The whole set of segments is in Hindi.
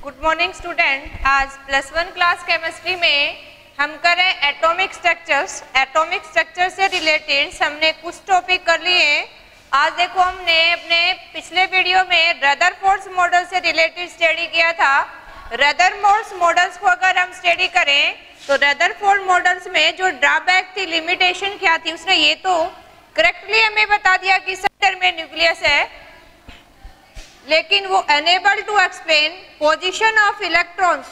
Good morning student. आज +1 क्लास केमिस्ट्री में हम करें एटॉमिक स्ट्रक्चर्स। एटॉमिक स्ट्रक्चर से रिलेटेड हमने कुछ टॉपिक कर लिए हैं। आज देखो हमने अपने पिछले वीडियो में रदरफोर्ड मॉडल से रिलेटेड स्टडी किया था। रदरफोर्ड मॉडल्स को अगर हम स्टडी करें तो रदरफोर्ड मॉडल्स में जो ड्रॉबैक थी, लिमिटेशन क्या थी, उसने ये तो करेक्टली हमें बता दिया कि सेंटर में न्यूक्लियस है, लेकिन वो unable to explain position of electrons.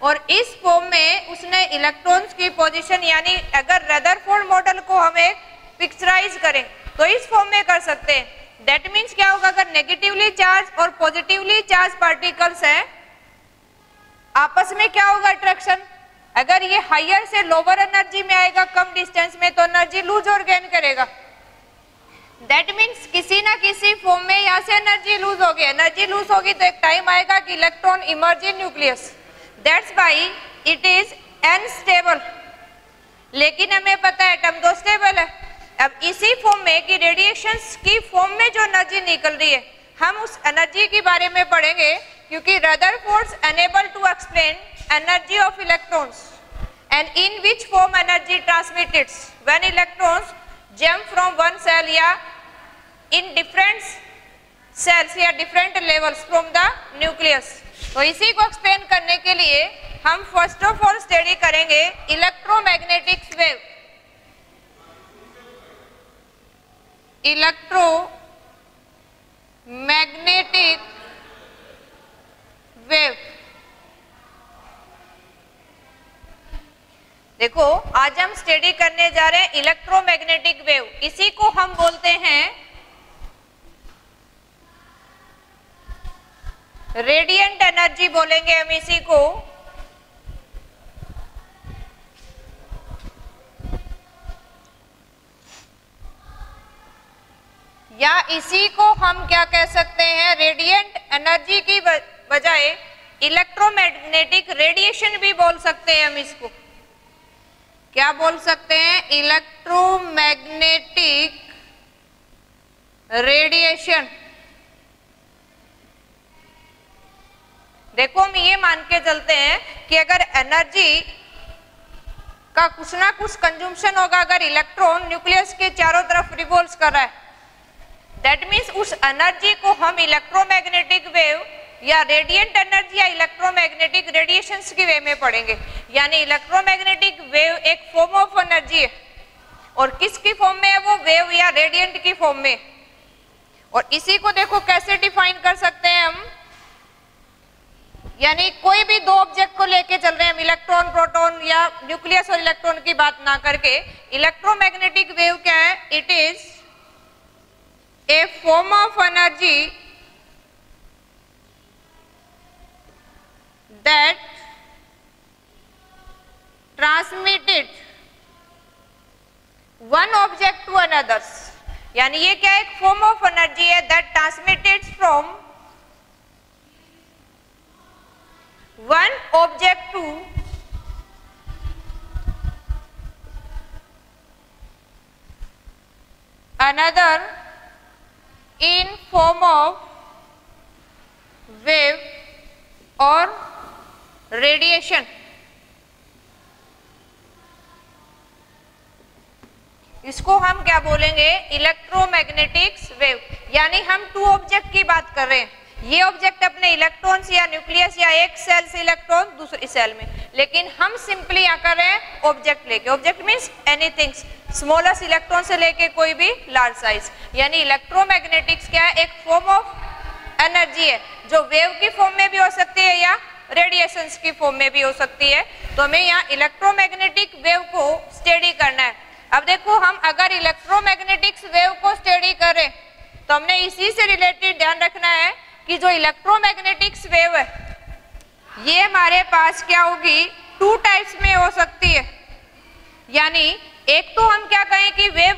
और इस फॉर्म में उसने इलेक्ट्रॉन्स की पोजीशन, यानी अगर रदरफोर्ड मॉडल को हम एक पिक्चराइज करें तो इस फॉर्म में कर सकते हैं। दैट मीन्स क्या होगा, अगर नेगेटिवली चार्ज और पॉजिटिवली चार्ज पार्टिकल्स हैं, आपस में क्या होगा अट्रैक्शन। अगर ये हायर से लोअर एनर्जी में आएगा, कम डिस्टेंस में, तो एनर्जी लूज और गेन करेगा। दैट मीन्स किसी ना किसी फॉर्म में यहाँ से एनर्जी लूज होगी। एनर्जी लूज होगी तो एक टाइम आएगा कि electron emerge in nucleus. That's why it is unstable. लेकिन हमें पता है एटम तो स्टेबल है। अब इसी फॉर्म में कि रेडिएशंस की फॉर्म में जो एनर्जी निकल रही है, हम उस एनर्जी के बारे में पढ़ेंगे, क्योंकि Rutherford unable to explain energy of electrons and in which form energy transmitted when electrons jump from one cell या इन डिफरेंट सेल्स या different levels from the nucleus. तो इसी को एक्सप्लेन करने के लिए हम फर्स्ट ऑफ ऑल स्टडी करेंगे इलेक्ट्रोमैग्नेटिक वेव। Electromagnetic wave. देखो आज हम स्टडी करने जा रहे हैं इलेक्ट्रोमैग्नेटिक वेव। इसी को हम बोलते हैं रेडिएंट एनर्जी, बोलेंगे हम इसी को। या इसी को हम क्या कह सकते हैं, रेडिएंट एनर्जी की बजाय इलेक्ट्रोमैग्नेटिक रेडिएशन भी बोल सकते हैं हम इसको। क्या बोल सकते हैं, इलेक्ट्रोमैग्नेटिक रेडिएशन। देखो हम ये मान के चलते हैं कि अगर एनर्जी का कुछ ना कुछ कंजम्पशन होगा, अगर इलेक्ट्रॉन न्यूक्लियस के चारों तरफ रिवॉल्व कर रहा है, दैट मीन्स उस एनर्जी को हम इलेक्ट्रोमैग्नेटिक वेव या रेडिएंट एनर्जी या इलेक्ट्रोमैग्नेटिक रेडिएशंस की वे में पढ़ेंगे। यानी इलेक्ट्रोमैग्नेटिक वेव एक फॉर्म ऑफ एनर्जी है, और किसकी फॉर्म में है वो, वेव या रेडिएंट की फॉर्म में। और इसी को देखो कैसे डिफाइन कर सकते हैं हम, यानी कोई भी दो ऑब्जेक्ट को लेके चल रहे हैं हम, इलेक्ट्रॉन प्रोटॉन या न्यूक्लियस और इलेक्ट्रॉन की बात ना करके। इलेक्ट्रोमैग्नेटिक वेव क्या है, it is a form of energy that transmitted one object to another। यानी ये क्या एक फॉर्म ऑफ एनर्जी है that transmitted from one object to another in form of wave or radiation. इसको हम क्या बोलेंगे, इलेक्ट्रोमैग्नेटिक वेव। यानी हम टू ऑब्जेक्ट की बात कर रहे हैं, ये ऑब्जेक्ट अपने इलेक्ट्रॉन्स या न्यूक्लियस या एक सेल से इलेक्ट्रॉन दूसरी सेल में, लेकिन हम सिंपली यहाँ कर रहे हैं ऑब्जेक्ट लेके। Object means anything, smallest electron से लेके कोई भी लार्ज साइज। यानी इलेक्ट्रोमैग्नेटिक्स क्या है, एक फॉर्म ऑफ एनर्जी है जो वेव की फॉर्म में भी हो सकती है या रेडिएशंस की फॉर्म में भी हो सकती है। तो हमें यहाँ इलेक्ट्रोमैग्नेटिक वेव को स्टडी करना है। अब देखो हम अगर इलेक्ट्रोमैग्नेटिक वेव को स्टडी करें तो हमने इसी से रिलेटेड ध्यान रखना है कि जो इलेक्ट्रोमैग्नेटिक वेव है ये हमारे पास क्या होगी, टू टाइप्स में हो सकती है। यानी एक तो हम क्या कहें कि वेव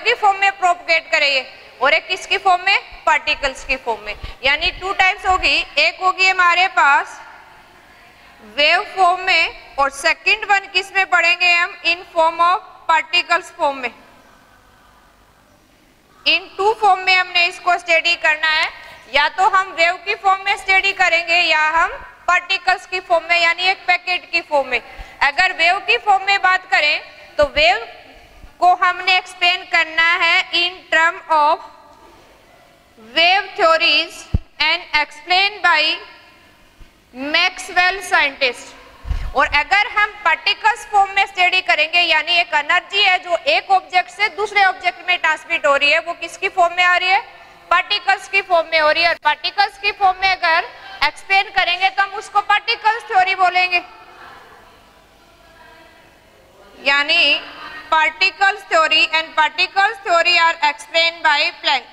की फॉर्म में प्रोपगेट करेंगे, और एक किसकी फॉर्म में, पार्टिकल्स की फॉर्म में। यानी टू टाइप्स होगी, एक होगी हमारे पास वेव फॉर्म में, और सेकंड वन किस में पढ़ेंगे हम, in form of particles form में। इन टू फॉर्म में हमने इसको स्टडी करना है। या तो हम वेव की फॉर्म में स्टडी करेंगे या हम पार्टिकल्स की फॉर्म में, यानी एक पैकेट की फॉर्म में। अगर वेव की फॉर्म में बात करें तो वेव को हमने एक्सप्लेन करना है in term of wave theories and explain by Maxwell scientist. और अगर हम पार्टिकल्स फॉर्म में स्टडी करेंगे, यानी एक एनर्जी है जो एक ऑब्जेक्ट से दूसरे ऑब्जेक्ट में ट्रांसमिट हो रही है, वो किसकी फॉर्म में आ रही है? पार्टिकल्स की फॉर्म में हो रही है। और पार्टिकल्स की फॉर्म में अगर एक्सप्लेन करेंगे तो हम उसको पार्टिकल्स थ्योरी बोलेंगे, यानी particles theory. And particles theory are explain by Planck,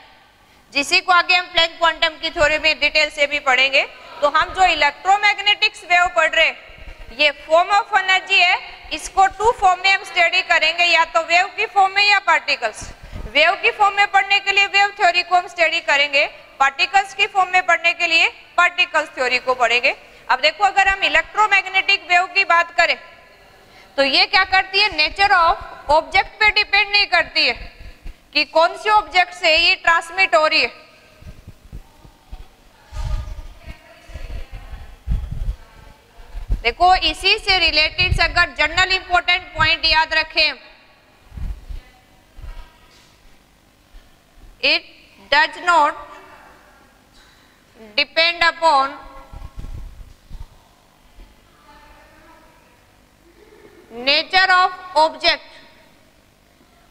जिसी को आगे हम प्लैंक क्वांटम की थ्योरी में डिटेल से भी पढ़ेंगे। तो हम जो इलेक्ट्रोमैग्नेटिक्स वेव पढ़ रहे, ये फॉर्म ऑफ एनर्जी है, इसको टू फॉर्म में हम स्टडी करेंगे, या तो वेव की फॉर्म में या पार्टिकल्स। वेव की फॉर्म में पढ़ने के लिए वेव थ्योरी को हम स्टडी करेंगे, पार्टिकल्स की फॉर्म में पढ़ने के लिए पार्टिकल्स थ्योरी को पढ़ेंगे। अब देखो, अगर हम इलेक्ट्रोमैग्नेटिक वेव की बात करें तो ये क्या करती है? नेचर ऑफ ऑब्जेक्ट पे डिपेंड नहीं करती है कि कौन से ऑब्जेक्ट से ये ट्रांसमिट हो रही है। देखो, इसी से रिलेटेड अगर जनरल इंपॉर्टेंट पॉइंट याद रखें, it does not depend upon nature of object।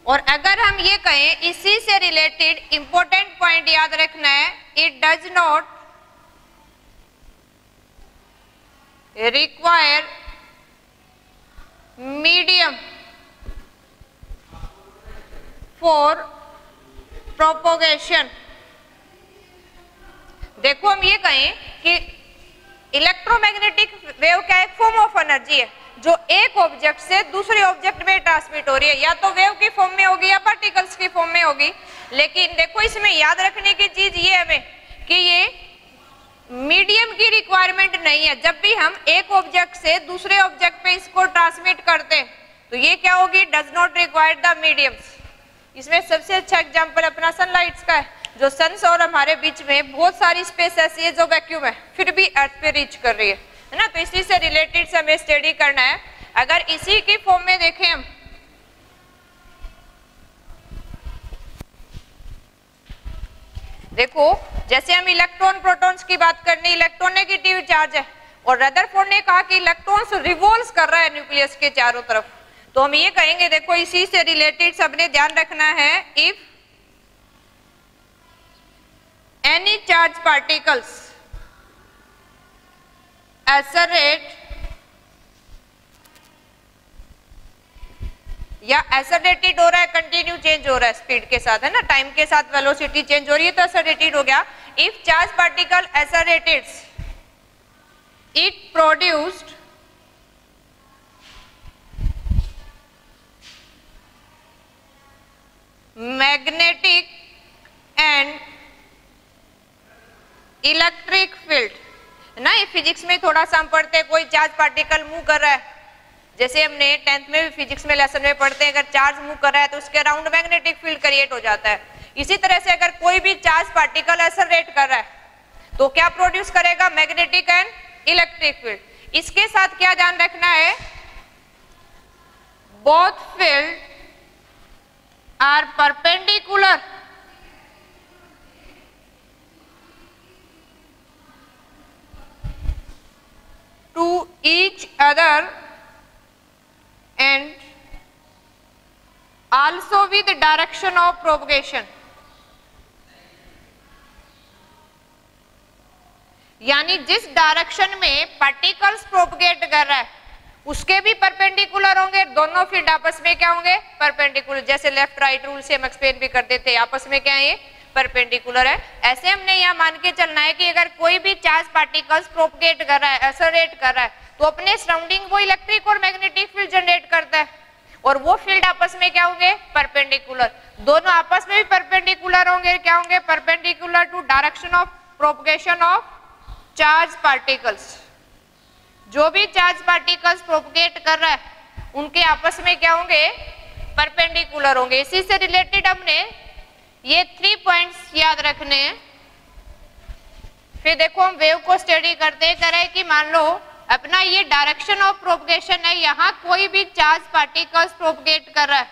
और अगर हम ये कहें, इसी से रिलेटेड इंपॉर्टेंट पॉइंट याद रखना है, it does not require medium for propagation. देखो, हम ये कहें कि इलेक्ट्रोमैग्नेटिक वेव का एक फॉर्म ऑफ एनर्जी है जो एक ऑब्जेक्ट से दूसरे ऑब्जेक्ट में ट्रांसमिट हो रही है, या तो वेव की फॉर्म में होगी या पार्टिकल्स की फॉर्म में होगी। लेकिन देखो, इसमें याद रखने की चीज ये हमें कि ये मीडियम की रिक्वायरमेंट नहीं है। जब भी हम एक ऑब्जेक्ट से दूसरे ऑब्जेक्ट पे इसको ट्रांसमिट करते हैं तो ये क्या होगी? Does not require the mediums. इसमें सबसे अच्छा एग्जांपल अपना सनलाइट का है, जो सन और हमारे बीच में बहुत सारी स्पेस ऐसी है जो वैक्यूम है, फिर भी अर्थ पे रीच कर रही है ना। तो इसी से रिलेटेड से हमें स्टडी करना है। अगर इसी की फॉर्म में देखें हम, देखो, जैसे हम इलेक्ट्रॉन प्रोटॉन्स की बात करनी, इलेक्ट्रॉन नेगेटिव चार्ज है और रदरफोर्ड ने कहा कि इलेक्ट्रॉन्स रिवॉल्व कर रहा है न्यूक्लियस के चारों तरफ। तो हम ये कहेंगे, देखो, इसी से रिलेटेड सबने ध्यान रखना है, if any charge particles accelerate या एक्सेलरेटेड हो रहा है, कंटिन्यू चेंज हो रहा है स्पीड के साथ, है ना, टाइम के साथ वेलोसिटी चेंज हो रही है तो एक्सेलरेटेड हो गया। If charge particle accelerated, it produced magnetic and electric field ना। ये फिजिक्स में थोड़ा सा हम पढ़ते हैं, कोई चार्ज पार्टिकल मूव कर रहा है, जैसे हमने 10th में भी फिजिक्स में लेसन में पढ़ते हैं, अगर चार्ज मूव कर रहा है तो उसके अराउंड मैग्नेटिक फील्ड क्रिएट हो जाता है। इसी तरह से अगर कोई भी चार्ज पार्टिकल एक्सेलरेट कर रहा है तो क्या प्रोड्यूस करेगा? Magnetic and electric field. इसके साथ क्या ध्यान रखना है? Both field are perpendicular to each other and also with direction of propagation। यानी जिस डायरेक्शन में पार्टिकल्स प्रोपगेट कर रहा है उसके भी परपेंडिकुलर होंगे, दोनों फील्ड आपस में क्या होंगे? परपेंडिकुलर। जैसे लेफ्ट राइट रूल से हम एक्सप्लेन भी करते थे, आपस में क्या है? ये परपेंडिकुलर है। ऐसे हमने यहाँ मान के चलना है कि अगर कोई भी चार्ज पार्टिकल्स प्रोपगेट कर रहा है, एक्सेलरेट कर रहा है, तो अपने सराउंडिंग वो इलेक्ट्रिक और मैग्नेटिक फील्ड जनरेट करता है और वो फील्ड आपस में क्या होंगे? परपेंडिकुलर। दोनों आपस में भी परपेंडिकुलर होंगे, क्या होंगे? Perpendicular to direction of propagation of charge particles. जो भी चार्ज पार्टिकल्स प्रोपगेट कर रहा है उनके आपस में क्या होंगे? परपेंडिकुलर होंगे। इसी से रिलेटेड हमने ये 3 पॉइंट्स याद रखने हैं। फिर देखो हम वेव को स्टडी करते हैं, कह रहे हैं कि मान लो अपना ये डायरेक्शन ऑफ प्रोपगेशन है, यहाँ कोई भी चार्ज पार्टिकल्स प्रोपगेट कर रहा है,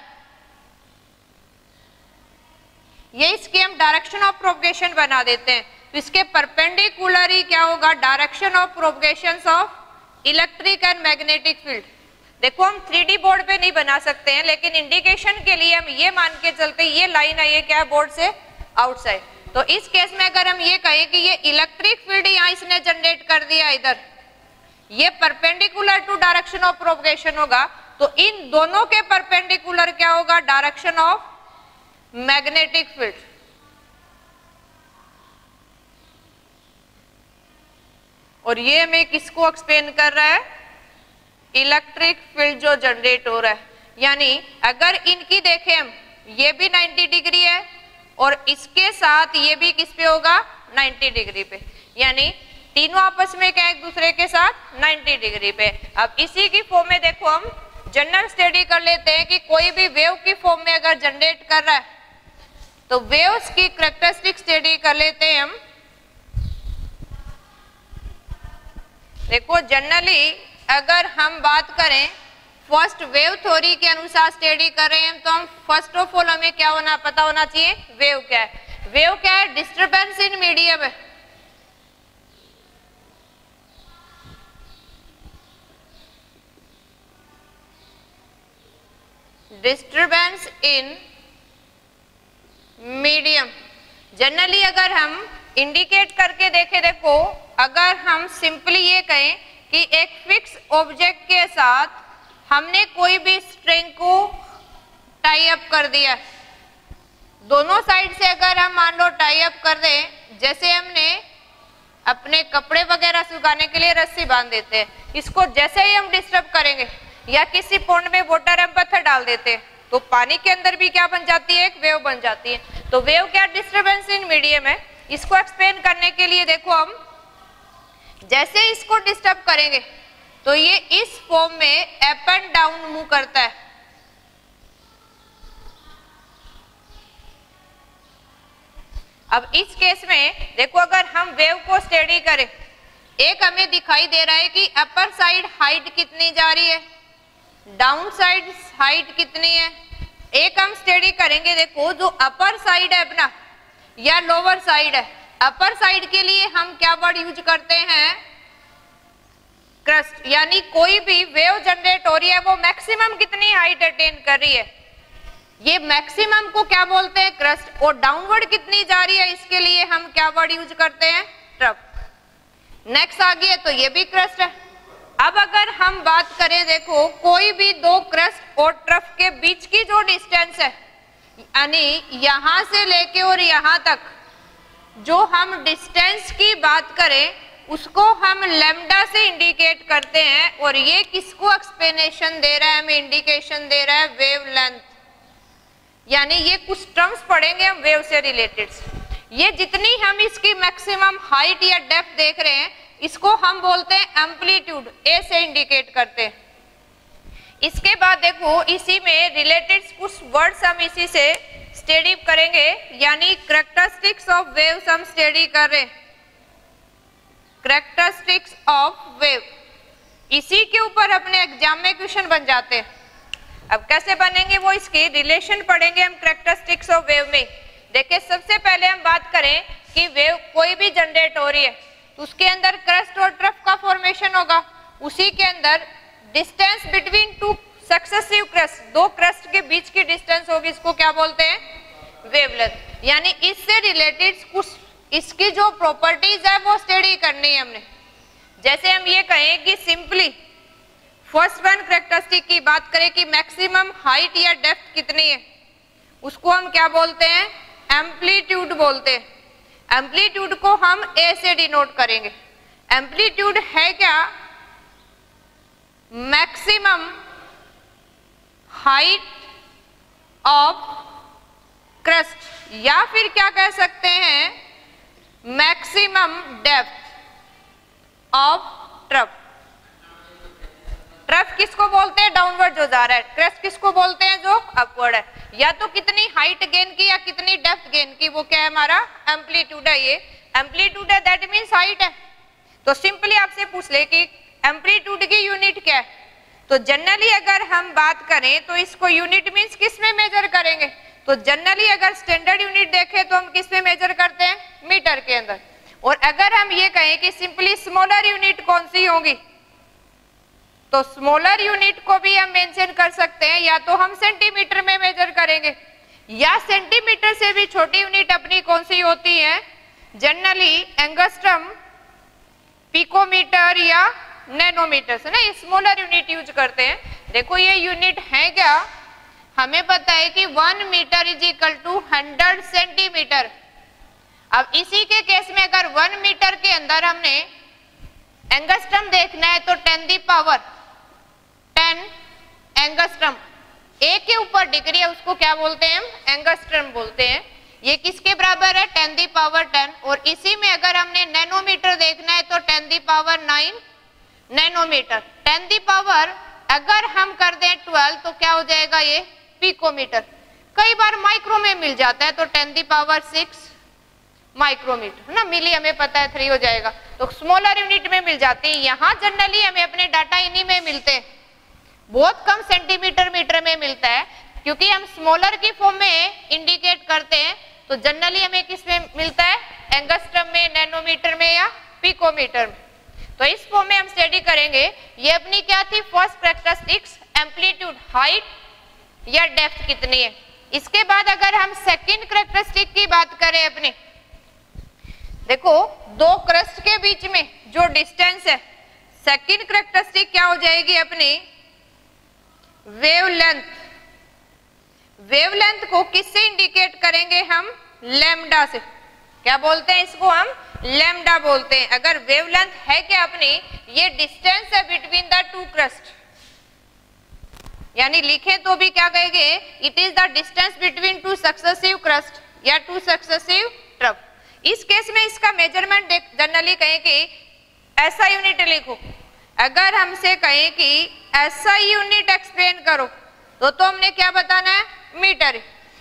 ये इसकी हम डायरेक्शन ऑफ प्रोपगेशन बना देते हैं। तो इसके परपेंडिकुलर ही क्या होगा, direction of propagation of electric and magnetic field. देखो हम 3D बोर्ड पे नहीं बना सकते हैं, लेकिन इंडिकेशन के लिए हम ये मान के चलते हैं ये लाइन है, ये क्या है, बोर्ड से आउटसाइड। तो इस केस में अगर हम ये कहें कि ये इलेक्ट्रिक फील्ड यहाँ इसने जनरेट कर दिया इधर, ये perpendicular to direction of propagation होगा, तो इन दोनों के परपेंडिकुलर क्या होगा, डायरेक्शन ऑफ मैग्नेटिक फील्ड। और ये हमें किसको एक्सप्लेन कर रहा है, इलेक्ट्रिक फील्ड जो जनरेट हो रहा है। यानी अगर इनकी देखें हम, ये भी 90 डिग्री है और इसके साथ ये भी किस पे होगा, 90 डिग्री पे, यानी तीनों आपस में क्या एक दूसरे के साथ 90 डिग्री पे। अब इसी की फॉर्म में देखो हम जनरल स्टडी कर लेते हैं कि कोई भी वेव की फॉर्म में अगर जनरेट कर रहा है तो वेव्स की कैरेक्टरिस्टिक स्टडी कर लेते हैं हम। देखो जनरली अगर हम बात करें फर्स्ट वेव थ्योरी के अनुसार स्टडी कर रहे हैं, तो हम फर्स्ट ऑफ ऑल हमें क्या होना, पता होना चाहिए वेव क्या है। वेव क्या है, डिस्टरबेंस इन मीडियम है। डिस्टरबेंस इन मीडियम जनरली अगर हम इंडिकेट करके देखें, देखो अगर हम सिंपली ये कहें कि एक फिक्स ऑब्जेक्ट के साथ हमने कोई भी स्ट्रिंग को टाई अप कर दिया, दोनों साइड से अगर हम मान लो टाई अप कर दें, जैसे हमने अपने कपड़े वगैरह सुखाने के लिए रस्सी बांध देते हैं, इसको जैसे ही हम डिस्टर्ब करेंगे या किसी पॉन्ड में वाटर हम पत्थर डाल देते हैं, तो पानी के अंदर भी क्या बन जाती है, एक वेव बन जाती है। तो वेव क्या, डिस्टरबेंस इन मीडियम है। इसको एक्सप्लेन करने के लिए देखो हम जैसे इसको डिस्टर्ब करेंगे तो ये इस फॉर्म में अप एंड डाउन मूव करता है। अब इस केस में देखो अगर हम वेव को स्टडी करें, एक हमें दिखाई दे रहा है कि अपर साइड हाइट कितनी जा रही है, डाउन साइड हाइट कितनी है। एक हम स्टडी करेंगे, देखो जो अपर साइड है अपना या लोअर साइड है, अपर साइड के लिए हम क्या वर्ड यूज करते हैं, क्रस्ट। यानी कोई भी वेव जनरेट हो रही है वो मैक्सिमम कितनी हाइट अटेन कर रही है, ये मैक्सिमम को क्या बोलते हैं, क्रस्ट। और डाउनवर्ड कितनी जा रही है, इसके लिए हम क्या वर्ड यूज करते हैं, ट्रफ। नेक्स्ट आ गया तो ये भी क्रस्ट है। अब अगर हम बात करें, देखो कोई भी दो क्रस्ट और ट्रफ के बीच की जो डिस्टेंस है, यानी यहां से लेके और यहां तक जो हम डिस्टेंस की बात करें उसको हम लैम्डा से इंडिकेट करते हैं। और ये किसको एक्सप्लेनेशन दे रहा है, हमें इंडिकेशन दे रहा है वेव लेंथ। यानी ये कुछ टर्म्स पढ़ेंगे हम वेव से रिलेटेड। ये जितनी हम इसकी मैक्सिमम हाइट या डेप्थ देख रहे हैं इसको हम बोलते हैं एम्पलीट्यूड, ए से इंडिकेट करते हैं। इसके बाद देखो इसी में रिलेटेड कुछ वर्ड्स हम इसी से स्टडी करेंगे, यानी कैरेक्टरिस्टिक्स ऑफ वेव्स हम स्टडी कर रहे हैं। कैरेक्टरिस्टिक्स ऑफ वेव, इसी के ऊपर अपने एग्जाम में क्वेश्चन बन जाते हैं। अब कैसे बनेंगे वो इसकी रिलेशन पढ़ेंगे हम कैरेक्टरिस्टिक्स ऑफ वेव में। देखिए सबसे पहले हम बात करें कि वेव कोई भी जनरेट हो रही है तो उसके अंदर क्रस्ट और ट्रफ का फॉर्मेशन होगा, उसी के अंदर distance between two successive crust, दो क्रस्ट के बीच की डिस्टेंस होगी, इसको क्या बोलते हैं, वेवलेंथ। यानी इससे रिलेटेड कुछ इसकी जो प्रॉपर्टीज है वो स्टडी करनी है हमने। जैसे हम ये कहें कि सिंपली फर्स्ट वन कैरेक्टरिस्टिक की बात करें कि मैक्सिमम हाइट या डेप्थ कितनी है, उसको हम क्या बोलते हैं, एम्पलीट्यूड बोलते हैं। एम्पलीट्यूड को हम ए से डिनोट करेंगे। एम्पलीट्यूड है क्या, मैक्सिमम हाइट ऑफ क्रस्ट, या फिर क्या कह सकते हैं, maximum depth of trough. Trough किसको बोलते हैं, डाउनवर्ड जो जा रहा है। क्रस्ट किसको बोलते हैं, जो अपवर्ड है। या तो कितनी हाइट गेन की या कितनी डेप्थ गेन की, वो क्या है हमारा एम्पलीट्यूड है ये। एम्पलीट्यूड है दैट मीन्स हाइट है। तो सिंपली आपसे पूछ ले कि एम्पलीट्यूड की यूनिट क्या है, तो जनरली अगर हम बात करें तो इसको यूनिट मीन्स किस में मेजर करेंगे, तो जनरली अगर स्टैंडर्ड यूनिट देखें तो हम किस में मेजर करते हैं, मीटर के अंदर। और अगर हम ये कहें कि सिंपली स्मॉलर यूनिट कौन सी होंगी, तो स्मॉलर यूनिट को भी हम मेंशन कर सकते हैं, या तो हम सेंटीमीटर में मेजर करेंगे या सेंटीमीटर से भी छोटी यूनिट अपनी कौन सी होती है, जनरली एंगस्ट्रम, पिकोमीटर या नैनोमीटर से ना, ये स्मॉलर यूनिट यूज करते हैं। देखो ये यूनिट है क्या, हमें पता है कि 1 metre is equal to 100 centimetre. अब इसी के केस में अगर 1 मीटर के अंदर हमने एंगस्ट्रम देखना है तो 10 दी पावर 10 एंगस्ट्रम, ए के ऊपर डिग्री है उसको क्या बोलते हैं हम, एंगस्ट्रम बोलते हैं। ये किसके बराबर है, 10 दी पावर 10। और इसी में अगर हमने नैनोमीटर देखना है तो 10 the power 9 nanometre. 10 the power अगर हम कर दें 12 तो क्या हो जाएगा, ये पिकोमीटर। कई बार माइक्रो में मिल जाता है तो 10 दी पावर 6 माइक्रोमीटर है ना, मिली हमें पता है 3 हो जाएगा, तो स्मॉलर यूनिट में मिल जाती है। यहाँ जनरली हमें अपने डाटा इन्हीं में मिलते हैं, बहुत कम सेंटीमीटर मीटर में मिलता है, क्योंकि हम स्मॉलर की फॉर्म में इंडिकेट करते हैं। तो जनरली हमें किस में मिलता है, एंगस्ट्रम में, नैनोमीटर में या पिकोमीटर में। तो इस फॉर्म में हम स्टडी करेंगे। ये अपनी क्या थी, फर्स्ट कैरेक्टरिस्टिक्स, एम्पलीट्यूड, हाइट या डेप्थ कितनी है। इसके बाद अगर हम सेकंड कैरेक्टरिस्टिक की बात करें अपनी, देखो दो क्रस्ट के बीच में जो डिस्टेंस है, सेकंड कैरेक्टरिस्टिक क्या हो जाएगी अपनी, वेवलेंथ। वेवलेंथ को किससे इंडिकेट करेंगे हम, लैम्डा से। क्या बोलते हैं इसको हम, लैम्डा बोलते हैं। अगर वेवलेंथ है क्या अपनी, ये डिस्टेंस है बिटवीन द टू क्रस्ट, यानी लिखे तो भी क्या कहेंगे, it is the distance between two successive crust या टू सक्सेसिव ट्रफ। इस केस में इसका मेजरमेंट जनरली कहें कि ऐसा यूनिट लिखो। अगर हमसे कहें कि ऐसा यूनिट एक्सप्लेन करो तो हमने क्या बताना है, मीटर।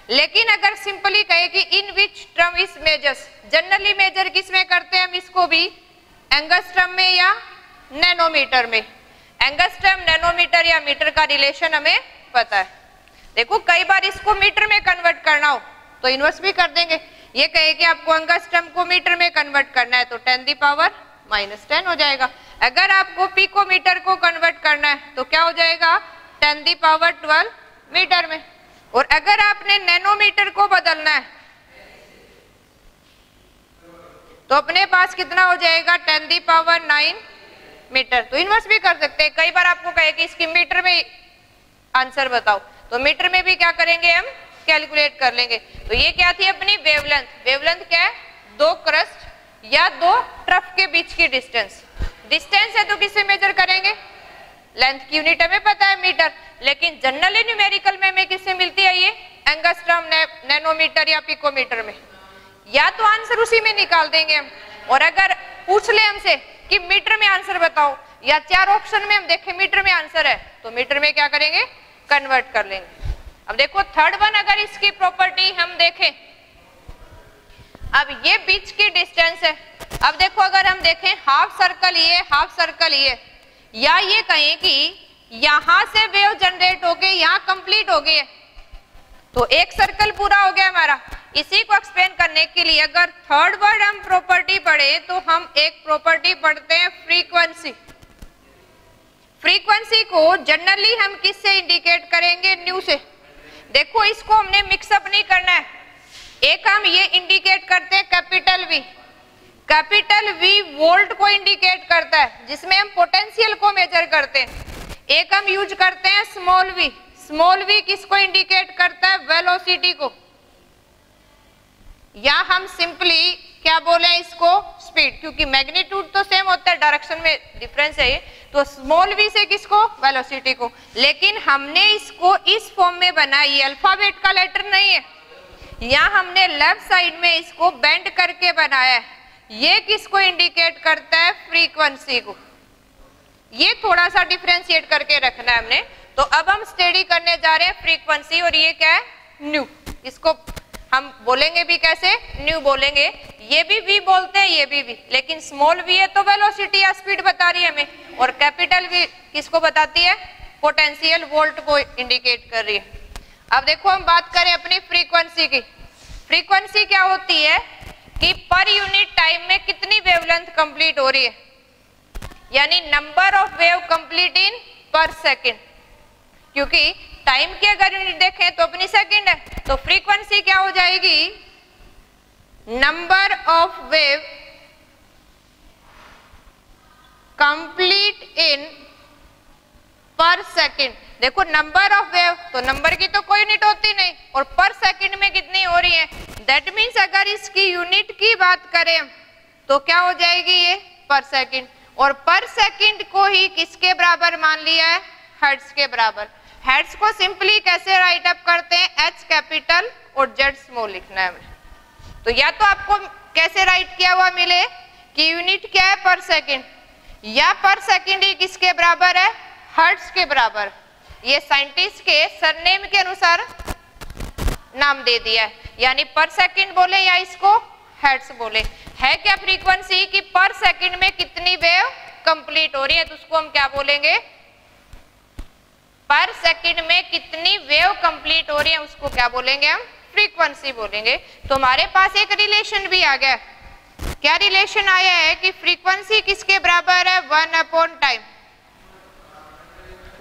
लेकिन अगर सिंपली कहे कि in which term is measures, generally measure किस में करते हैं हम इसको भी, एंगस्ट्रम में या नैनोमीटर में। एंगस्ट्रम, नैनोमीटर या मीटर का रिलेशन हमें पता है। देखो कई बार इसको मीटर में कन्वर्ट करना हो तो इन्वर्स भी कर देंगे। ये कहे कि आपको एंगस्ट्रम को मीटर में कन्वर्ट करना है तो 10 दी पावर -10 हो जाएगा। अगर आपको पिकोमीटर को कन्वर्ट करना है तो क्या हो जाएगा, 10 दी पावर 12 मीटर में। और अगर आपने नैनोमीटर को बदलना है तो अपने पास कितना हो जाएगा, 10 दी पावर 9 मीटर। तो इन्वर्स भी कर सकते हैं। कई बार आपको कहे कि इसकी मीटर में आंसर बताओ तो मीटर में भी क्या करेंगे हम, कैलकुलेट कर लेंगे। तो ये क्या थी अपनी वेवलेंथ। वेवलेंथ क्या है, दो क्रस्ट या दो ट्रफ के बीच की डिस्टेंस। डिस्टेंस है तो किससे मेजर करेंगे, लेंथ की यूनिट हमें पता है मीटर, लेकिन जनरली न्यूमेरिकल में हमें किससे मिलती है, ये एंगस्ट्रम, नैनोमीटर या पिकोमीटर में। या तो आंसर उसी में निकाल देंगे हम, और अगर पूछ ले हमसे कि मीटर में आंसर बताओ या 4 ऑप्शन में हम देखें मीटर में आंसर है तो मीटर में क्या करेंगे, कन्वर्ट कर लेंगे। अब देखो थर्ड वन, अगर इसकी प्रॉपर्टी हम देखें, अब ये बीच की डिस्टेंस है। अब देखो अगर हम देखें हाफ सर्कल ये, हाफ सर्कल ये, या ये कहें कि यहां से वेव जनरेट होके यहां कंप्लीट हो गई है तो एक सर्कल पूरा हो गया हमारा। इसी को एक्सप्लेन करने के लिए अगर थर्ड वर्ड हम प्रॉपर्टी पढ़े तो हम एक प्रॉपर्टी पढ़ते हैं, फ्रीक्वेंसी। फ्रीक्वेंसी को जनरली हम किससे इंडिकेट करेंगे, न्यू से। देखो इसको हमने मिक्सअप नहीं करना है। एक हम ये इंडिकेट करते हैं capital V. Capital V volt को इंडिकेट करता है जिसमें हम पोटेंशियल को मेजर करते हैं। एक हम यूज करते हैं स्मॉल वी। स्मॉल वी किसको इंडिकेट करता है, वेलोसिटी को, या हम सिंपली क्या बोले इसको, स्पीड, क्योंकि मैग्नीट्यूड तो सेम होता है, डायरेक्शन में डिफरेंस है ये। तो स्मॉल वी से किसको, वेलोसिटी को। लेकिन हमने इसको इस फॉर्म में बनाई, अल्फाबेट का लेटर नहीं है, यहाँ हमने लेफ्ट साइड में इसको बेंड करके बनाया है। ये किसको इंडिकेट करता है, फ्रीक्वेंसी को। ये थोड़ा सा डिफरेंशिएट करके रखना है हमने। तो अब हम स्टडी करने जा रहे हैं फ्रीक्वेंसी, और ये क्या है, न्यू। इसको हम बोलेंगे भी कैसे, न्यू बोलेंगे, ये भी वी बोलते हैं, ये भी वी, लेकिन स्मॉल वी है तो वेलोसिटी या स्पीड बता रही है हमें, और कैपिटल वी किसको बताती है, पोटेंशियल वोल्ट को इंडिकेट कर रही है। अब देखो हम बात करें अपनी फ्रीक्वेंसी की। फ्रीक्वेंसी क्या होती है कि पर यूनिट टाइम में कितनी वेवलेंथ कंप्लीट हो रही है, यानी number of wave complete in पर सेकेंड, क्योंकि टाइम की अगर यूनिट देखें तो अपनी सेकेंड है, तो फ्रीक्वेंसी क्या हो जाएगी, number of wave complete in पर सेकेंड। देखो नंबर ऑफ वेव, तो नंबर की तो कोई यूनिट होती नहीं, और पर सेकेंड में कितनी हो रही है, दैट मीन्स अगर इसकी यूनिट की बात करें तो क्या हो जाएगी ये पर सेकेंड, और पर सेकेंड को ही किसके बराबर मान लिया है, हर्ट्ज के बराबर। हर्ट्ज को सिंपली कैसे राइट अप करते हैं, एच कैपिटल और जेड स्मॉल लिखना है हमें। तो या तो आपको कैसे राइट किया हुआ मिले कि यूनिट क्या है पर सेकेंड, या पर सेकेंड ही किसके बराबर है, हर्ट्ज के बराबर। ये साइंटिस्ट के सरनेम के अनुसार नाम दे दिया है, यानी पर सेकेंड बोले या इसको हर्ट्ज बोले। है क्या फ्रीक्वेंसी कि पर सेकेंड में कितनी वेव कंप्लीट हो रही है, तो उसको हम क्या बोलेंगे, पर सेकेंड में कितनी वेव कंप्लीट हो रही है उसको क्या बोलेंगे, हम फ्रीक्वेंसी बोलेंगे। तो हमारे पास एक रिलेशन भी आ गया। क्या रिलेशन आया है कि फ्रीक्वेंसी किसके बराबर है, 1/टाइम।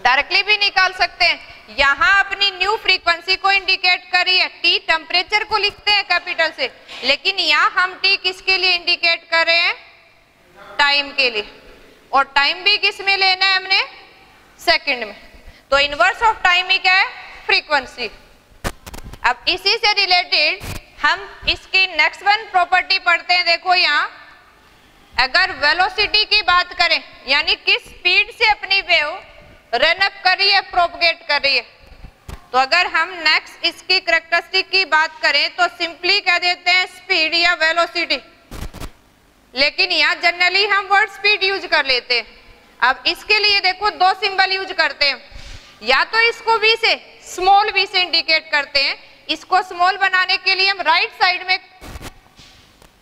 डायरेक्टली भी निकाल सकते हैं, यहां अपनी न्यू फ्रीक्वेंसी को इंडिकेट करी है, टी टेम्परेचर को लिखते हैं कैपिटल से, लेकिन यहां हम टी किसके लिए इंडिकेट कर रहे हैं, टाइम के लिए, और टाइम भी किस में लेना है हमने, सेकंड में। तो इनवर्स ऑफ टाइम ही क्या है, फ्रीक्वेंसी। अब इसी से रिलेटेड हम इसकी नेक्स्ट वन प्रॉपर्टी पढ़ते हैं। देखो यहाँ अगर वेलोसिटी की बात करें, यानी किस स्पीड से अपनी वेव रन अप कर रही है, प्रोपगेट कर रही है, तो अगर हम नेक्स्ट इसकी कैरेक्टरिस्टिक की बात करें तो सिंपली कह देते हैं स्पीड या वेलोसिटी, लेकिन यहाँ जनरली हम वर्ड स्पीड यूज कर लेते हैं। अब इसके लिए देखो दो सिंबल यूज करते हैं, या तो इसको वी से, स्मॉल वी से इंडिकेट करते हैं, इसको स्मॉल बनाने के लिए हम राइट साइड में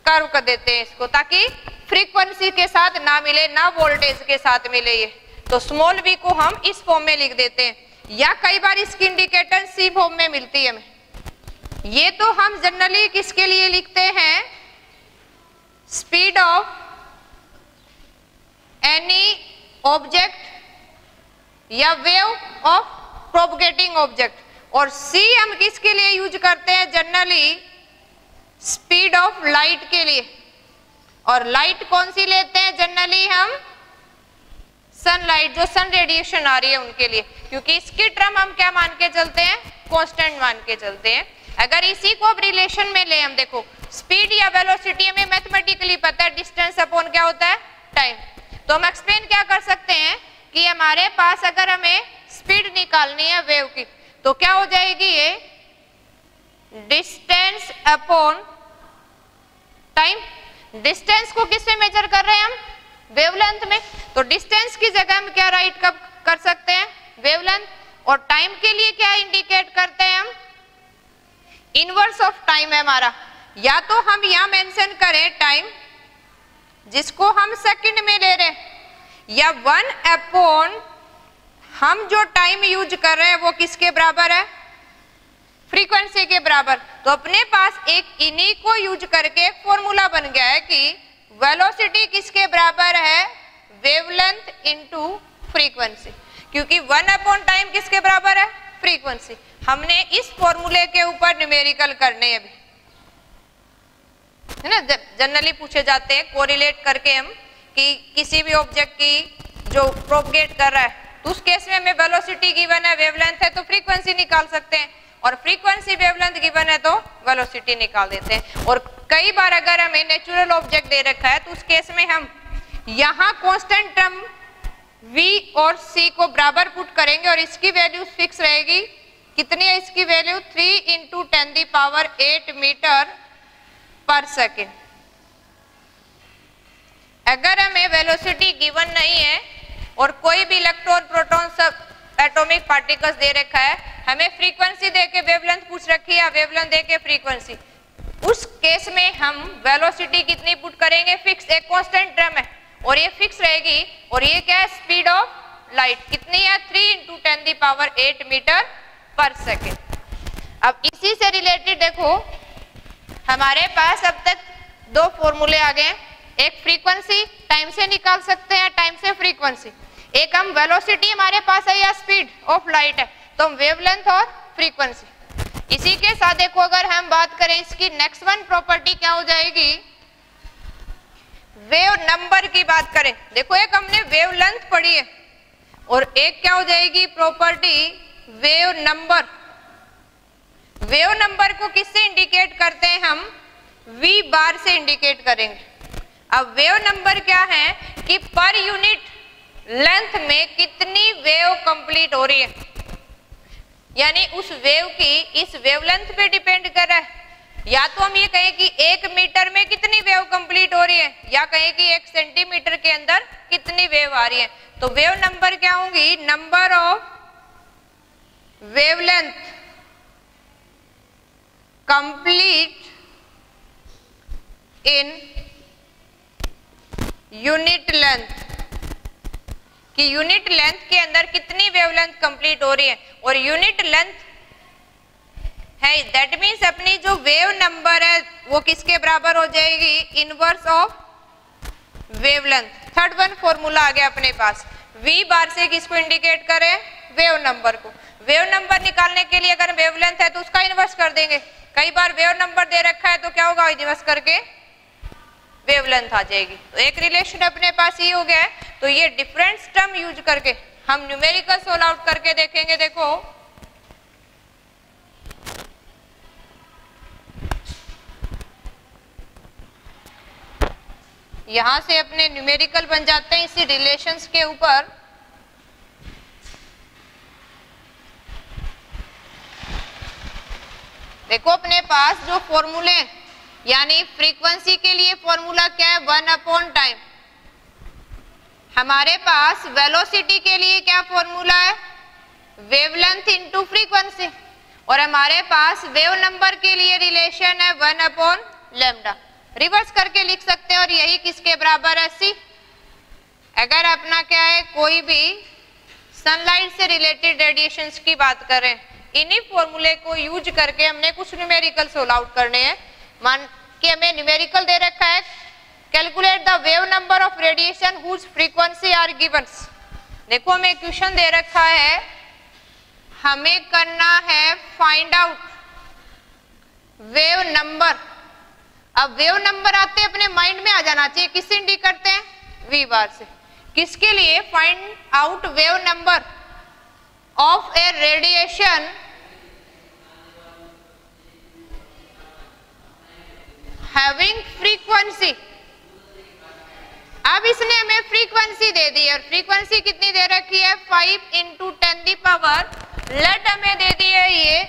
कर्व कर देते हैं इसको, ताकि फ्रीक्वेंसी के साथ ना मिले, ना वोल्टेज के साथ मिले ये, तो स्मॉल वी को हम इस फॉर्म में लिख देते हैं, या कई बार इसकी इंडिकेटर सी फॉर्म में मिलती है हमें। ये तो हम जनरली किसके लिए लिखते हैं, स्पीड ऑफ एनी ऑब्जेक्ट या वेव ऑफ प्रोपगेटिंग ऑब्जेक्ट, और सी हम किसके लिए यूज करते हैं, जनरली स्पीड ऑफ लाइट के लिए। और लाइट कौन सी लेते हैं जनरली हम, सनलाइट, जो सन रेडिएशन आ रही है उनके लिए, क्योंकि इसकी टर्म हम क्या मान के चलते हैं, कांस्टेंट मान के चलते हैं। अगर इसी को अब रिलेशन में ले हम, देखो स्पीड या वेलोसिटी हमें मैथमेटिकली पता है, डिस्टेंस अपॉन क्या होता है, टाइम। तो हम एक्सप्लेन क्या कर सकते हैं कि हमारे पास अगर हमें स्पीड निकालनी है वेव की, तो क्या हो जाएगी ये, डिस्टेंस अपॉन टाइम। डिस्टेंस को किससे मेजर कर रहे हैं हम, वेवलेंथ में, तो डिस्टेंस की जगह हम क्या राइट कर सकते हैं, वेवलेंथ, और टाइम के लिए क्या इंडिकेट करते हैं हम, इनवर्स ऑफ टाइम है हमारा। या तो हम यहां मेंशन करें टाइम, जिसको हम सेकंड में ले रहे हैं, या 1/, हम जो टाइम यूज कर रहे हैं वो किसके बराबर है, फ्रीक्वेंसी के बराबर। तो अपने पास एक इन्हीं को यूज करके एक फॉर्मूला बन गया है कि वेलोसिटी किसके बराबर है, वेवलेंथ इनटू फ्रीक्वेंसी, क्योंकि 1/टाइम किसके बराबर है, फ्रीक्वेंसी। हमने इस फॉर्मूले के ऊपर न्यूमेरिकल करने अभी, है ना, जनरली पूछे जाते हैं कोरिलेट करके हम कि किसी भी ऑब्जेक्ट की जो प्रोपगेट कर रहा है, तो उस केस में हमें वेलोसिटी गिवन है, वेवलेंथ है, तो फ्रीक्वेंसी निकाल सकते हैं, और फ्रीक्वेंसी वेवलेंथ गिवन है तो वेलोसिटी निकाल देते हैं। और कई बार अगर हमें नेचुरल ऑब्जेक्ट दे रखा है तो उस केस में हम यहाँ कांस्टेंट टर्म v और c को बराबर पुट करेंगे, और इसकी वैल्यू फिक्स रहेगी, कितनी है इसकी वैल्यू, 3 × 10⁸ मीटर पर सेकेंड। अगर हमें वेलोसिटी गिवन नहीं है और कोई भी इलेक्ट्रॉन प्रोटॉन सब एटॉमिक पार्टिकल्स दे रखा है, हमें फ्रीक्वेंसी देके वेवलेंथ पूछ रखी है या वेवलेंथ देके फ्रीक्वेंसी, उस केस में हम वेलोसिटी कितनी पुट करेंगे, फिक्स, एक कांस्टेंट टर्म है और ये फिक्स रहेगी। और ये क्या है, स्पीड ऑफ लाइट कितनी है, 3 × 10⁸ मीटर पर सेकेंड। अब इसी से रिलेटेड देखो हमारे पास अब तक दो फॉर्मूले आ गए, एक फ्रीक्वेंसी टाइम से निकाल सकते हैं, टाइम से फ्रीक्वेंसी, एक हम वेलोसिटी हमारे पास है या स्पीड ऑफ लाइट है, तो हम वेवलेंथ और फ्रीक्वेंसी। इसी के साथ देखो अगर हम बात करें इसकी नेक्स्ट वन प्रॉपर्टी क्या हो जाएगी, वेव नंबर की बात करें, देखो एक हमने वेवलेंथ पढ़ी है और एक क्या हो जाएगी property wave number. Wave number को किससे इंडिकेट करते हैं हम, वी बार से इंडिकेट करेंगे। अब वेव नंबर क्या है कि पर यूनिट लेंथ में कितनी वेव कंप्लीट हो रही है, यानी उस वेव की इस वेवलेंथ पे डिपेंड कर रहा है। या तो हम ये कहें कि 1 मीटर में कितनी वेव कंप्लीट हो रही है, या कहें कि 1 सेंटीमीटर के अंदर कितनी वेव आ रही है। तो वेव नंबर क्या होंगी, number of wavelength complete in unit length, कि यूनिट लेंथ के अंदर कितनी वेवलेंथ कंप्लीट हो रही है। और यूनिट लेंथ है, दैट मीन्स अपनी जो वेव नंबर है वो किसके बराबर हो जाएगी, inverse of wavelength. Third one formula आ गया अपने पास, वी बार से किसको इंडिकेट करें, वेव नंबर को। वेव नंबर निकालने के लिए अगर वेवलेंथ है तो उसका इनवर्स कर देंगे, कई बार वेव नंबर दे रखा है तो क्या होगा, इनवर्स करके वेवलेंथ आ जाएगी। तो एक रिलेशन अपने पास ये हो गया है। तो ये डिफरेंस टर्म यूज करके हम न्यूमेरिकल सोल्व आउट करके देखेंगे। देखो यहां से अपने न्यूमेरिकल बन जाते हैं इसी रिलेशंस के ऊपर। देखो अपने पास जो फॉर्मूले, यानी फ्रीक्वेंसी के लिए फॉर्मूला क्या है, 1/टाइम। हमारे पास वेलोसिटी के लिए क्या फॉर्मूला है, वेवलेंथ इनटू फ्रीक्वेंसी। और हमारे पास वेव नंबर के लिए रिलेशन है 1/λ। रिवर्स करके लिख सकते हैं और यही किसके बराबर है, c। अगर अपना क्या है, कोई भी सनलाइट से रिलेटेड रेडिएशंस की बात करें, इन्हीं फॉर्मूले को यूज करके हमने कुछ न्यूमेरिकल सोल्व आउट करने हैं। मान कि हमें न्यूमेरिकल दे रखा है, calculate the wave number of radiation whose frequency are givens. देखो हमें क्वेश्चन दे रखा है, हमें करना है फाइंड आउट वेव नंबर। अब वेव नंबर आते अपने माइंड में आ जाना चाहिए, किससे इंडिकेट करते हैं, वी बार से। किसके लिए, find out wave number of A radiation having frequency. अब इसने हमें फ्रीक्वेंसी दे दी है और फ्रीक्वेंसी कितनी दे रखी है, 5 × 10⁻। लेट हमें दे दी है ये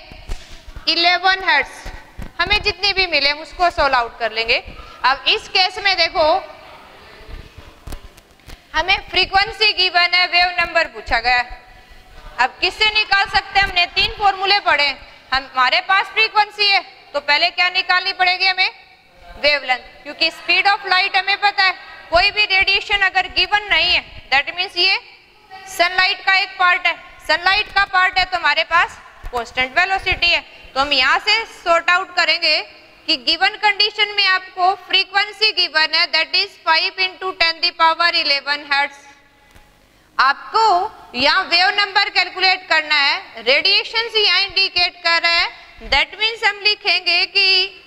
11 हर्ट्ज। हमें जितनी भी मिले हम उसको सोल्व आउट कर लेंगे। अब इस केस में देखो हमें फ्रीक्वेंसी गिवन है, वेव नंबर पूछा गया है। अब किससे निकाल सकते हैं, हमने 3 फॉर्मूले पढ़े। हमारे पास फ्रीक्वेंसी है तो पहले क्या निकालनी पड़ेगी हमें, वेवलेंथ, क्योंकि स्पीड ऑफ लाइट हमें पता है। कोई भी रेडिएशन अगर गिवन नहीं है, दैट मीन्स ये सनलाइट का एक पार्ट है, सनलाइट का पार्ट है तो हमारे पास कांस्टेंट वेलोसिटी है। तो हम यहाँ से सॉर्ट आउट करेंगे कि गिवन कंडीशन में आपको फ्रीक्वेंसी गिवन है, दैट इज 5 × 10⁻11 हर्ट्ज। आपको यहाँ वेव नंबर कैलकुलेट करना है, रेडिएशन से यहाँ इंडिकेट कर रहा है, दैट मीन्स हम लिखेंगे कि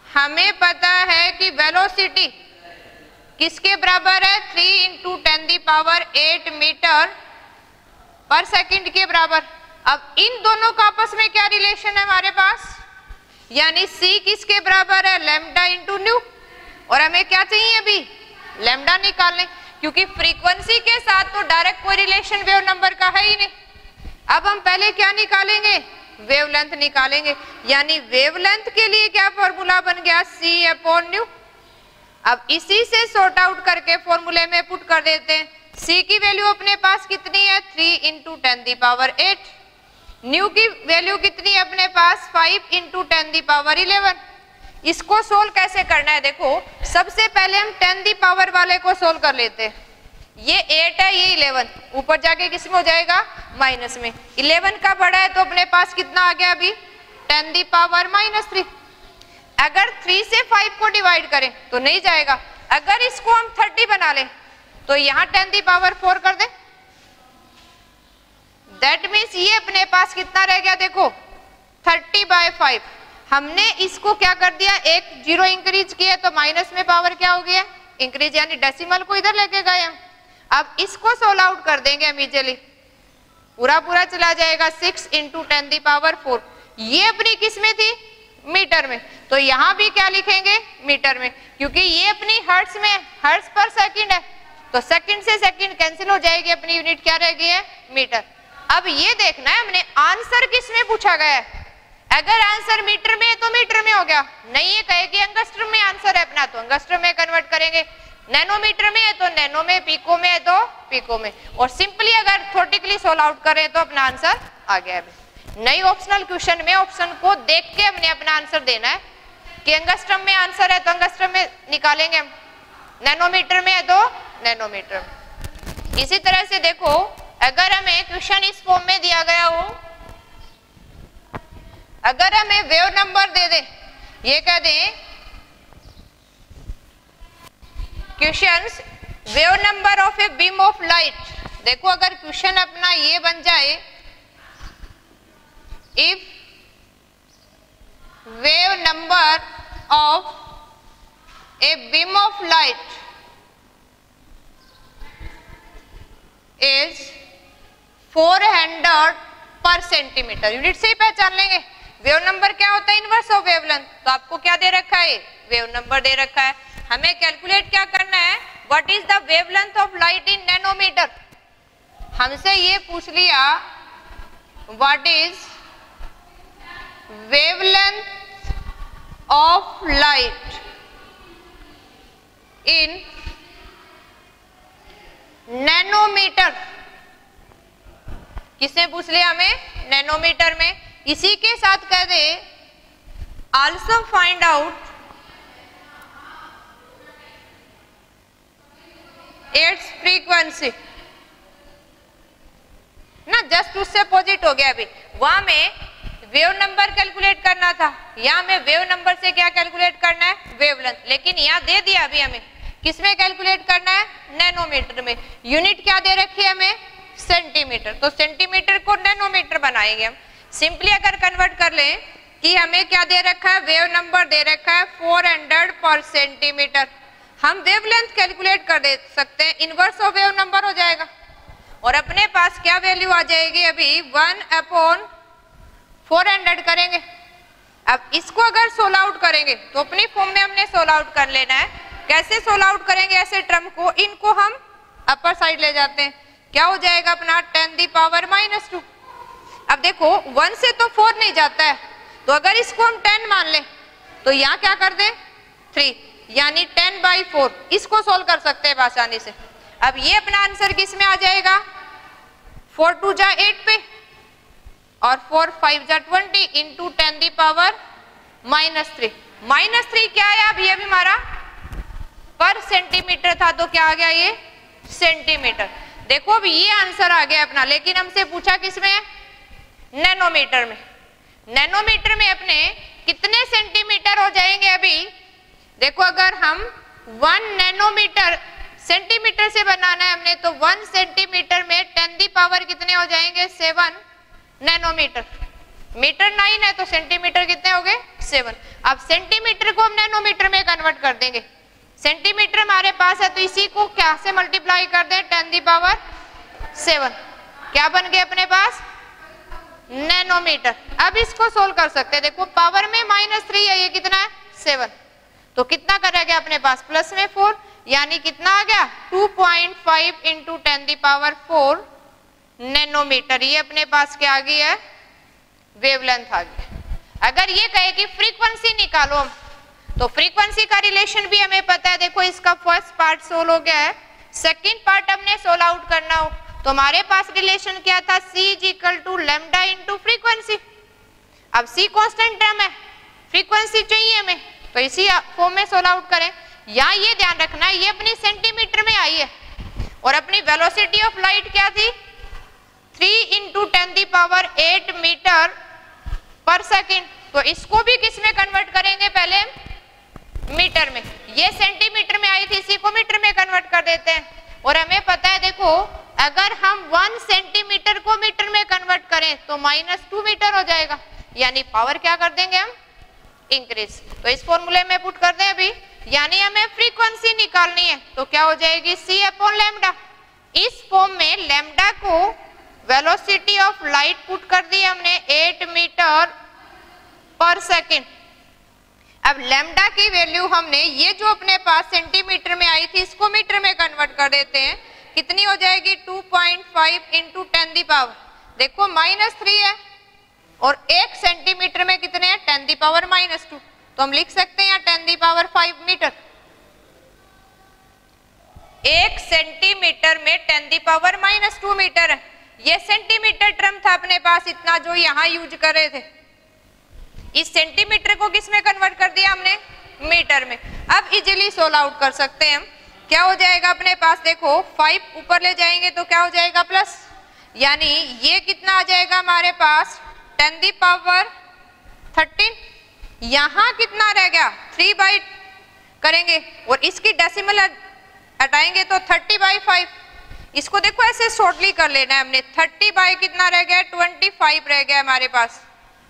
हमें पता है कि वेलोसिटी किसके बराबर है, 3 × 10⁸ मीटर पर सेकंड के बराबर। अब इन दोनों का आपस में क्या रिलेशन है हमारे पास, यानी c किसके बराबर है, λ × न्यू। और हमें क्या चाहिए अभी, लैम्डा निकालने, क्योंकि फ्रीक्वेंसी के साथ तो डायरेक्ट कोई रिलेशन वेव नंबर का है ही नहीं। अब हम पहले क्या निकालेंगे, वेवलेंथ निकालेंगे, यानी वेवलेंथ के लिए क्या फॉर्मूला बन गया, c/ν। अब इसी से सॉर्ट आउट करके फॉर्मूले में पुट कर देते हैं, C की वैल्यू अपने पास कितनी है 3 इंटू 10⁸। न्यू की वैल्यू कितनी है अपने पास 5 इंटू 10⁻11। इसको सोल्व कैसे करना है, देखो सबसे पहले हम 10 वाले को सोल्व कर लेते हैं। ये 8 है, ये 11, ऊपर जाके किस में हो जाएगा माइनस में। 11 का बड़ा है तो अपने पास कितना आ गया अभी 10⁻³ अगर 3 से 5 को डिवाइड करें तो नहीं जाएगा। अगर इसको हम 30 बना लें तो यहाँ 10⁻4 कर दें, दैट मीन्स ये अपने पास कितना रह गया देखो 30/5। हमने इसको क्या कर दिया, एक जीरो इंक्रीज किया तो माइनस में पावर क्या हो गया इंक्रीज, यानी डेसिमल को इधर लेके गए हम। अब इसको सोल्व आउट कर देंगे हम इजीली, पूरा पूरा चला जाएगा 6 इंटू 10⁻4। ये अपनी किस में थी मीटर में, तो यहाँ भी क्या लिखेंगे मीटर में, क्योंकि ये अपनी हर्ट्ज में, हर्ट्ज पर सेकंड है तो सेकंड से सेकंड कैंसिल हो जाएगी, अपनी यूनिट क्या रह गई है मीटर। अब ये देखना है हमने आंसर किस में पूछा गया है। अगर आंसर मीटर में है तो मीटर में हो गया, नहीं है कहेगी एंगस्ट्रम में आंसर है अपना तो एंगस्ट्रम में कन्वर्ट करेंगे, नैनोमीटर में है तो नैनो में, पिको में है तो पिको में, और सिंपली अगर थ्योरेटिकली सोल्व आउट करें तो अपना आंसर आ गया है। नई ऑप्शनल क्वेश्चन में ऑप्शन को देख के हमने अपना आंसर देना है कि एंगस्ट्रम में आंसर है तो एंगस्ट्रम में निकालेंगे हम, नैनोमीटर में है तो नैनोमीटर में। इसी तरह से देखो अगर हमें क्वेश्चन इस फॉर्म में दिया गया हो, अगर हमें वेव नंबर दे दे, ये कह दें questions wave number of a beam of light, देखो अगर क्वेश्चन अपना ये बन जाए if wave number of a beam of light is 400 पर सेंटीमीटर, यूनिट से ही पहचान लेंगे वेव नंबर क्या होता है इनवर्स ऑफ वेवलेंथ। तो आपको क्या दे रखा है वेव नंबर दे रखा है, हमें कैलकुलेट क्या करना है what is the wavelength of light in nanometre. हमसे ये पूछ लिया what is wavelength of light in nanometer, किसने पूछ लिया हमें नैनोमीटर में। इसी के साथ कह दे also find out its frequency ना, जस्ट उससे अपोजिट हो गया। अभी वहां में वेव नंबर कैलकुलेट करना था, यहाँ में वेव नंबर से क्या कैलकुलेट करना है वेवलेंथ, लेकिन यहाँ दे दिया अभी हमें किसमें कैलकुलेट करना है नैनोमीटर में। यूनिट क्या दे रखी है हमें सेंटीमीटर, तो सेंटीमीटर को नैनोमीटर बनाएंगे हम। सिंपली अगर कन्वर्ट कर लें कि हमें क्या दे रखा है वेव नंबर दे रखा है 400 पर सेंटीमीटर, हम वेवलेंथ कैलकुलेट कर दे सकते हैं, इनवर्स ऑफ वेव नंबर हो जाएगा और अपने पास क्या वैल्यू आ जाएगी अभी 1/400 करेंगे। अब इसको अगर सोल्व आउट करेंगे तो अपनी फॉर्म में हमने सोल्व आउट कर लेना है। कैसे सोल्व आउट करेंगे ऐसे टर्म को, इनको हम अपर साइड ले जाते हैं, क्या हो जाएगा अपना 10⁻²। अब देखो 1 से तो 4 नहीं जाता है, तो अगर इसको हम 10 मान लें तो यहाँ क्या कर दें 3, यानी 10/4, इसको सोल्व कर सकते हैं आसानी से। अब ये अपना आंसर किस में आ जाएगा 4 2 जा 8 पे और 4 5 जा 20 इंटू 10⁻³ -3 क्या है अब ये भी हमारा पर सेंटीमीटर था तो क्या आ गया ये सेंटीमीटर। देखो अब ये आंसर आ गया अपना, लेकिन हमसे पूछा किसमें नैनोमीटर में। नैनोमीटर में अपने कितने सेंटीमीटर हो जाएंगे अभी देखो, अगर हम 1 नैनोमीटर सेंटीमीटर से बनाना है हमने तो 1 सेंटीमीटर में 10⁻³ कितने हो जाएंगे 7 नैनोमीटर। मीटर 9 है तो सेंटीमीटर कितने हो गए 7। अब सेंटीमीटर को हम नैनोमीटर में कन्वर्ट कर देंगे, सेंटीमीटर हमारे पास है तो इसी को क्या से मल्टीप्लाई कर दें 10⁻7, क्या बन गए अपने पास नैनोमीटर। अब इसको सोल्व कर सकते हैं, देखो पावर में -3 है, ये कितना है 7, तो कितना कर गया अपने पास प्लस में 4, यानी कितना आ गया 2.5 इंटू 10⁻4 नैनोमीटर। ये अपने पास क्या आ गई है वेवलेंथ आ गई। अगर ये कहे कि फ्रीक्वेंसी निकालो हम, तो फ्रीक्वेंसी का रिलेशन भी हमें पता है। देखो इसका फर्स्ट पार्ट सोल्व हो गया है, सेकेंड पार्ट हमने सोल्व आउट करना हो तो हमारे पास रिलेशन क्या था, C is equal to lambda into frequency. अब C कांस्टेंट टर्म है, फ्रीक्वेंसी चाहिए हमें, तो इसी फॉर्म में सोल्व आउट करें। यहाँ ये ध्यान रखना है ये अपनी सेंटीमीटर में आई है और अपनी वेलोसिटी ऑफ लाइट क्या थी, 3 इंटू 10⁸ मीटर पर सेकेंड। तो इसको भी किस में कन्वर्ट करेंगे, पहले मीटर में। ये सेंटीमीटर में आई थी, इसी को मीटर में कन्वर्ट कर देते हैं। और हमें पता है देखो, अगर हम 1 सेंटीमीटर को मीटर में कन्वर्ट करें तो -2 मीटर हो जाएगा, यानी पावर क्या कर देंगे हम, इंक्रीज। तो इस फॉर्मूले में पुट कर दें अभी, यानी हमें फ्रीक्वेंसी निकालनी है तो क्या हो जाएगी, C अपॉन लैम्डा। इस फॉर्म में लैम्डा को वेलोसिटी ऑफ लाइट पुट कर दी हमने 8 मीटर पर सेकेंड। अब लैम्डा की वैल्यू हमने ये जो अपने पास सेंटीमीटर में आई थी इसको मीटर में कन्वर्ट कर देते हैं, कितनी हो जाएगी 2.5 इंटू 10⁻। देखो -3 है और 1 सेंटीमीटर में कितने हैं, 10⁻²। तो हम लिख सकते हैं 10⁵ मीटर। 1 सेंटीमीटर में 10⁻² मीटर है। ये सेंटीमीटर टर्म था अपने पास इतना जो यहाँ यूज कर रहे थे। इस सेंटीमीटर को किस में कन्वर्ट कर दिया हमने, मीटर में। अब इजीली सोल्व आउट कर सकते हैं हम। क्या हो जाएगा अपने पास, देखो 5 ऊपर ले जाएंगे तो क्या हो जाएगा प्लस, यानी ये कितना आ जाएगा हमारे पास 10⁻13। यहाँ कितना रह गया, 3 करेंगे और इसकी डेसिमल हटाएंगे तो 30/5। इसको देखो ऐसे शॉर्टली कर लेना है हमने, 30 कितना रह गया, 25 रह गया हमारे पास।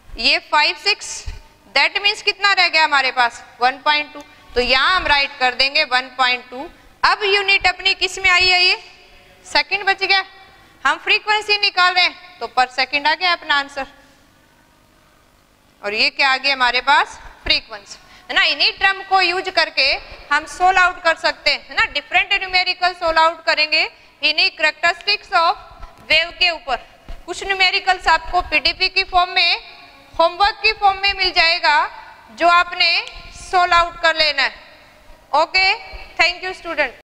ये 5 6 दैट मीन्स कितना रह गया हमारे पास 1.2। तो यहाँ हम राइट कर देंगे 1.2। अब यूनिट अपनी किस में आई है, ये सेकंड बच गया। हम फ्रीक्वेंसी निकाल रहे हैं तो पर सेकंड आ गया अपना आंसर। और ये क्या आ गया हमारे पास, फ्रीक्वेंसी, है ना। इन्हीं टर्म को यूज करके हम सोल्व आउट कर सकते हैं, है ना। डिफरेंट न्यूमेरिकल सोल्व आउट करेंगे इन्हीं कैरेक्टरिस्टिक्स ऑफ वेव के ऊपर। कुछ न्यूमेरिकल्स आपको पीडीपी की फॉर्म में, होमवर्क की फॉर्म में मिल जाएगा जो आपने सोल्व आउट कर लेना है। Okay, thank you student.